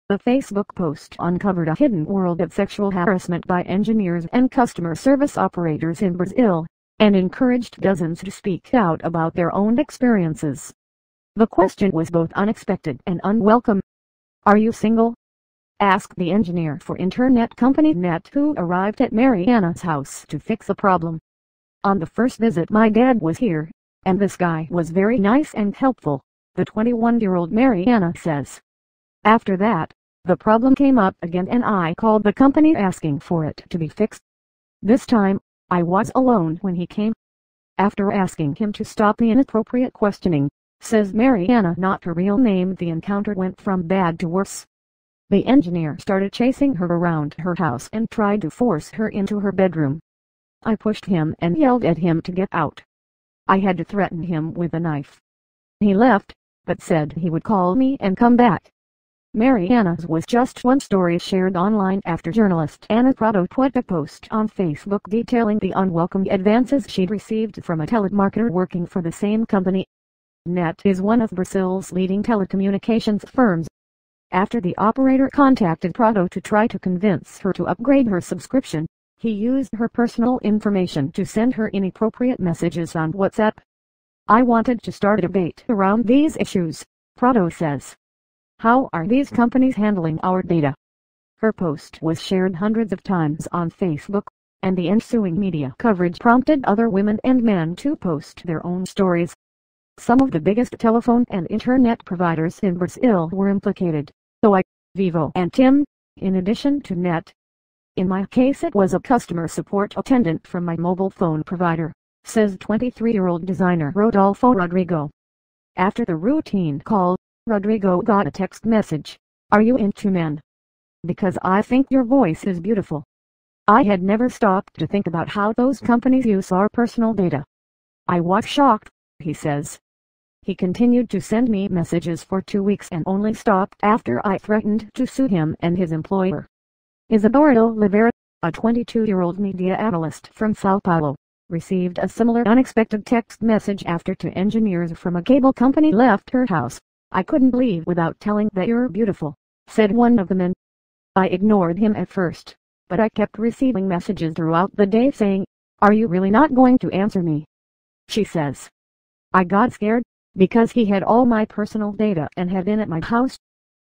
The Facebook post uncovered a hidden world of sexual harassment by engineers and customer service operators in Brazil, and encouraged dozens to speak out about their own experiences. The question was both unexpected and unwelcome. "Are you single?" asked the engineer for internet company Net, who arrived at Mariana's house to fix the problem. "On the first visit my dad was here, and this guy was very nice and helpful," the 21-year-old Mariana says. "After that, the problem came up again and I called the company asking for it to be fixed. This time, I was alone when he came." After asking him to stop the inappropriate questioning, says Mariana, not her real name, the encounter went from bad to worse. The engineer started chasing her around her house and tried to force her into her bedroom. "I pushed him and yelled at him to get out. I had to threaten him with a knife. He left, but said he would call me and come back." Mariana's was just one story shared online after journalist Ana Prado put a post on Facebook detailing the unwelcome advances she'd received from a telemarketer working for the same company. Net is one of Brazil's leading telecommunications firms. After the operator contacted Prado to try to convince her to upgrade her subscription, he used her personal information to send her inappropriate messages on WhatsApp. "I wanted to start a debate around these issues," Prado says. "How are these companies handling our data?" Her post was shared hundreds of times on Facebook, and the ensuing media coverage prompted other women and men to post their own stories. Some of the biggest telephone and internet providers in Brazil were implicated: Oi, Vivo and TIM, in addition to Net. "In my case it was a customer support attendant from my mobile phone provider," says 23-year-old designer Rodolpho Rodrigo. After the routine call, Rodrigo got a text message: "Are you into men? Because I think your voice is beautiful." "I had never stopped to think about how those companies use our personal data. I was shocked," he says. He continued to send me messages for 2 weeks and only stopped after I threatened to sue him and his employer. Isidoro Oliveira, a 22-year-old media analyst from São Paulo, received a similar unexpected text message after two engineers from a cable company left her house. "I couldn't leave without telling that you're beautiful," said one of the men. "I ignored him at first, but I kept receiving messages throughout the day saying, 'Are you really not going to answer me?' she says. "I got scared, because he had all my personal data and had been at my house."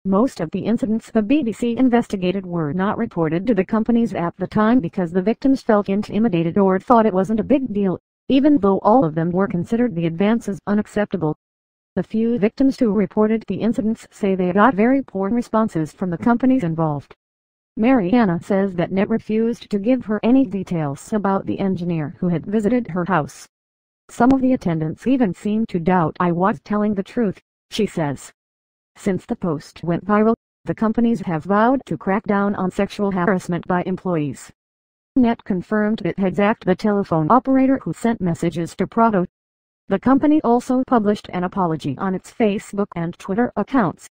Most of the incidents the BBC investigated were not reported to the companies at the time because the victims felt intimidated or thought it wasn't a big deal, even though all of them were considered the advances unacceptable. The few victims who reported the incidents say they got very poor responses from the companies involved. Mariana says that Net refused to give her any details about the engineer who had visited her house. "Some of the attendants even seemed to doubt I was telling the truth," she says. Since the post went viral, the companies have vowed to crack down on sexual harassment by employees. Net confirmed it had sacked the telephone operator who sent messages to Prado. The company also published an apology on its Facebook and Twitter accounts.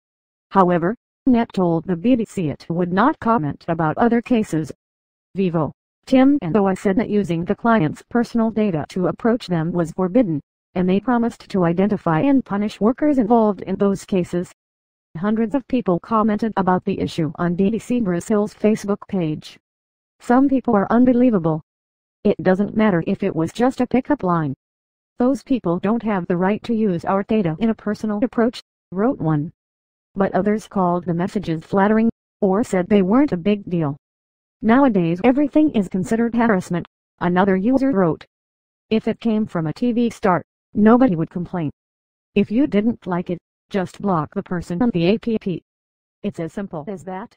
However, Net told the BBC it would not comment about other cases. Vivo, TIM and Oi said that using the client's personal data to approach them was forbidden, and they promised to identify and punish workers involved in those cases. Hundreds of people commented about the issue on BBC Brazil's Facebook page. "Some people are unbelievable. It doesn't matter if it was just a pickup line. Those people don't have the right to use our data in a personal approach," wrote one. But others called the messages flattering, or said they weren't a big deal. "Nowadays everything is considered harassment," another user wrote. "If it came from a TV star, nobody would complain. If you didn't like it, just block the person on the app. It's as simple as that."